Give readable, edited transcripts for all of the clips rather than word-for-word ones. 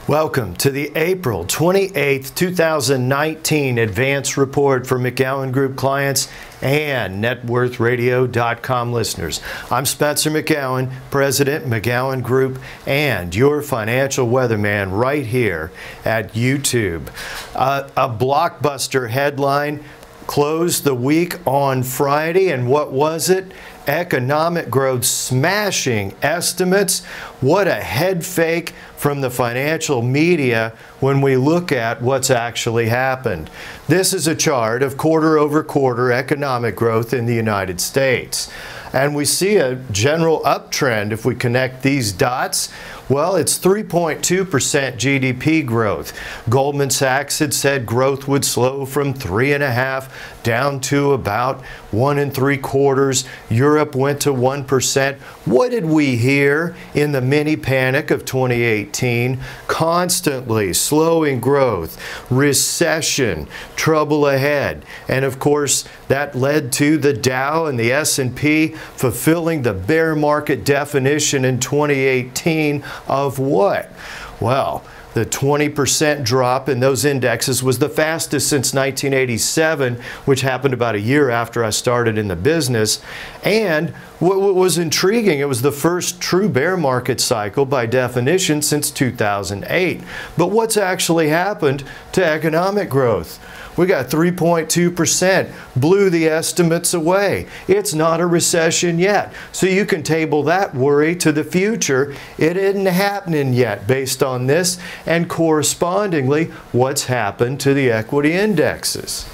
Welcome to the April 28th, 2019 Advance Report for McGowanGroup clients and NetWorthRadio.com listeners. I'm Spencer McGowan, President, McGowanGroup, and your financial weatherman right here at YouTube. A blockbuster headline closed the week on Friday, and what was it? Economic growth smashing estimates. What a head fake from the financial media when we look at what's actually happened. This is a chart of quarter-over-quarter economic growth in the United States. And we see a general uptrend if we connect these dots. Well, it's 3.2% GDP growth. Goldman Sachs had said growth would slow from 3.5% down to about 1 3/4. Europe went to 1%. What did we hear in the mini panic of 2018? Constantly slowing growth, recession, trouble ahead. And of course, that led to the Dow and the S&P fulfilling the bear market definition in 2018 of what? Well, the 20% drop in those indexes was the fastest since 1987, which happened about a year after I started in the business. And what was intriguing, it was the first true bear market cycle by definition since 2008. But what's actually happened to economic growth? We got 3.2%, blew the estimates away. It's not a recession yet. So you can table that worry to the future. It isn't happening yet based on this, and correspondingly, what's happened to the equity indexes.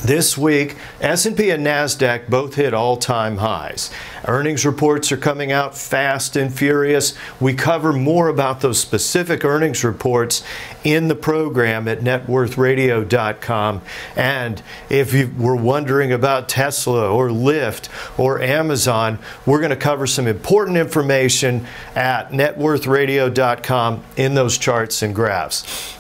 This week, S&P and NASDAQ both hit all-time highs. Earnings reports are coming out fast and furious. We cover more about those specific earnings reports in the program at NetWorthRadio.com. And if you were wondering about Tesla or Lyft or Amazon, we're going to cover some important information at NetWorthRadio.com in those charts and graphs.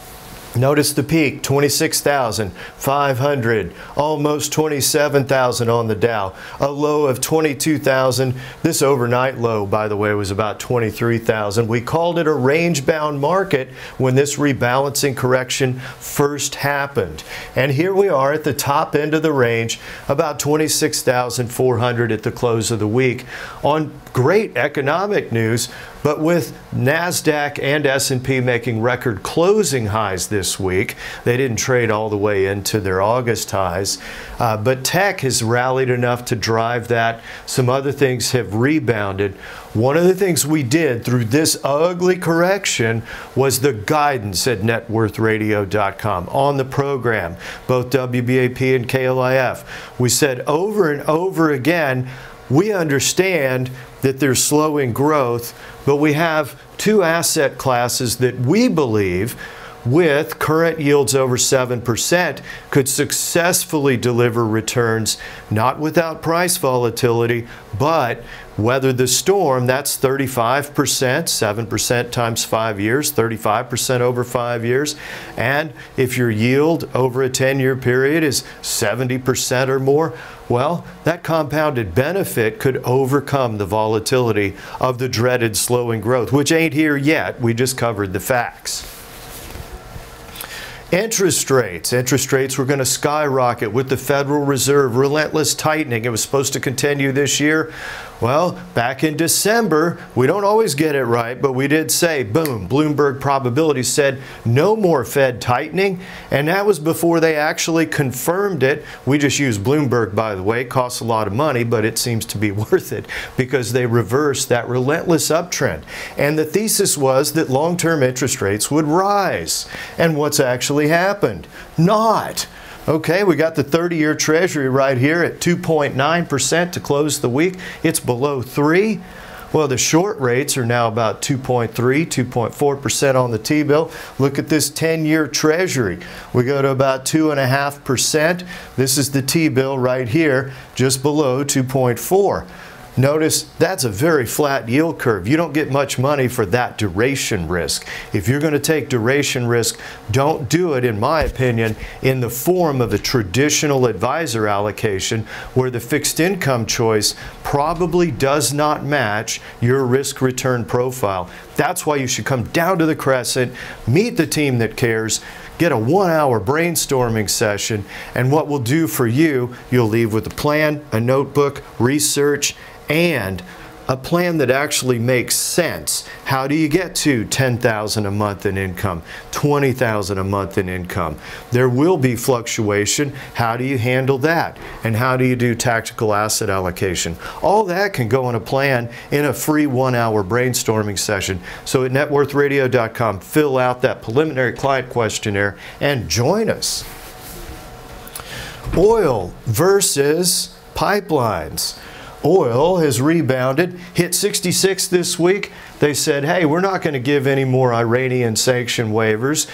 Notice the peak, 26,500, almost 27,000 on the Dow. A low of 22,000. This overnight low, by the way, was about 23,000. We called it a range-bound market when this rebalancing correction first happened. And here we are at the top end of the range, about 26,400 at the close of the week. On great economic news, but with NASDAQ and S&P making record closing highs this week. They didn't trade all the way into their August highs, but tech has rallied enough to drive that. Some other things have rebounded. One of the things we did through this ugly correction was the guidance at NetWorthRadio.com on the program, both WBAP and KLIF. We said over and over again, we understand that there's slowing growth, but we have two asset classes that we believe, with current yields over 7%, could successfully deliver returns, not without price volatility, but weather the storm. That's 35%, 7% times 5 years, 35% over 5 years. And if your yield over a 10-year period is 70% or more, well, that compounded benefit could overcome the volatility of the dreaded slowing growth, which ain't here yet. We just covered the facts. Interest rates. Interest rates were going to skyrocket with the Federal Reserve relentless tightening. It was supposed to continue this year. Well, back in December, we don't always get it right, but we did say, boom, Bloomberg probability said no more Fed tightening, and that was before they actually confirmed it. We just use Bloomberg, by the way. It costs a lot of money, but it seems to be worth it because they reversed that relentless uptrend. And the thesis was that long-term interest rates would rise. And what's actually happened? Not. Okay, we got the 30-year Treasury right here at 2.9% to close the week. It's below 3. Well, the short rates are now about 2.3, 2.4% on the T-bill. Look at this 10-year Treasury. We go to about 2.5%. This is the T-bill right here, just below 2.4. Notice that's a very flat yield curve. You don't get much money for that duration risk. If you're going to take duration risk, don't do it, in my opinion, in the form of a traditional advisor allocation where the fixed income choice probably does not match your risk return profile. That's why you should come down to the Crescent, meet the team that cares, get a 1-hour brainstorming session, and what we'll do for you, you'll leave with a plan, a notebook, research, and a plan that actually makes sense. How do you get to $10,000 a month in income, $20,000 a month in income? There will be fluctuation. How do you handle that? And how do you do tactical asset allocation? All that can go in a plan in a free 1-hour brainstorming session. So at networthradio.com, fill out that preliminary client questionnaire and join us. Oil versus pipelines. Oil has rebounded, hit 66 this week. They said, hey, we're not going to give any more Iranian sanction waivers,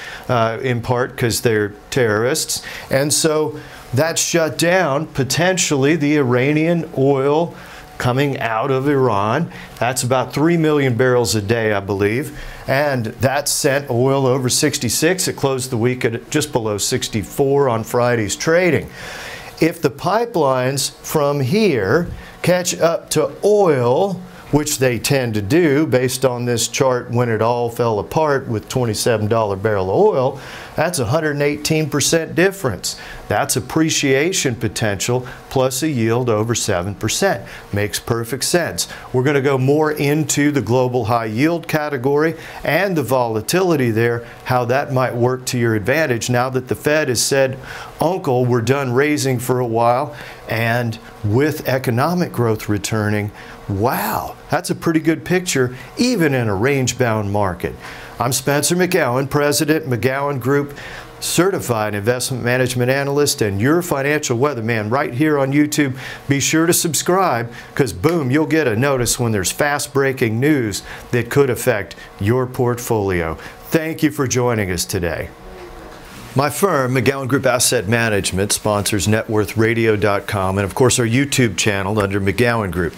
in part because they're terrorists. And so that shut down potentially the Iranian oil coming out of Iran. That's about 3 million barrels a day, I believe. And that sent oil over 66. It closed the week at just below 64 on Friday's trading. If the pipelines from here catch up to oil, which they tend to do based on this chart when it all fell apart with $27 barrel of oil, that's 118% difference. That's appreciation potential plus a yield over 7%. Makes perfect sense. We're going to go more into the global high yield category and the volatility there, how that might work to your advantage now that the Fed has said, Uncle, we're done raising for a while, and with economic growth returning, wow, that's a pretty good picture even in a range-bound market. I'm Spencer McGowan, President, McGowanGroup, Certified Investment Management Analyst, and your financial weatherman right here on YouTube. Be sure to subscribe because, boom, you'll get a notice when there's fast-breaking news that could affect your portfolio. Thank you for joining us today. My firm, McGowanGroup Asset Management, sponsors NetWorthRadio.com and, of course, our YouTube channel under McGowan Group.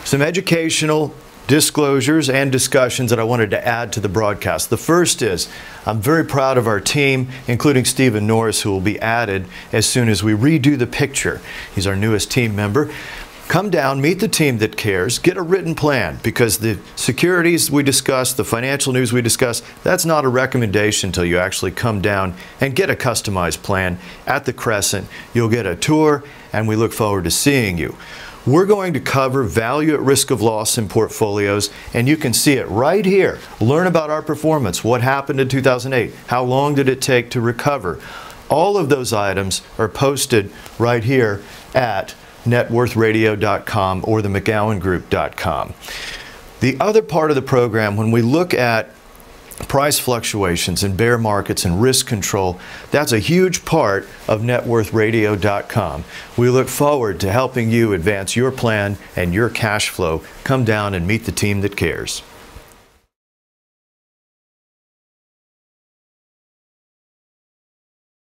Some educational disclosures and discussions that I wanted to add to the broadcast. The first is, I'm very proud of our team, including Stephen Norris, who will be added as soon as we redo the picture. He's our newest team member. Come down, meet the team that cares, get a written plan, because the securities we discuss, the financial news we discuss, that's not a recommendation until you actually come down and get a customized plan at the Crescent. You'll get a tour, and we look forward to seeing you. We're going to cover value at risk of loss in portfolios, and you can see it right here. Learn about our performance, what happened in 2008, how long did it take to recover. All of those items are posted right here at NetWorthRadio.com or the McGowanGroup.com. The other part of the program, when we look at price fluctuations in bear markets and risk control, that's a huge part of NetWorthRadio.com. We look forward to helping you advance your plan and your cash flow. Come down and meet the team that cares.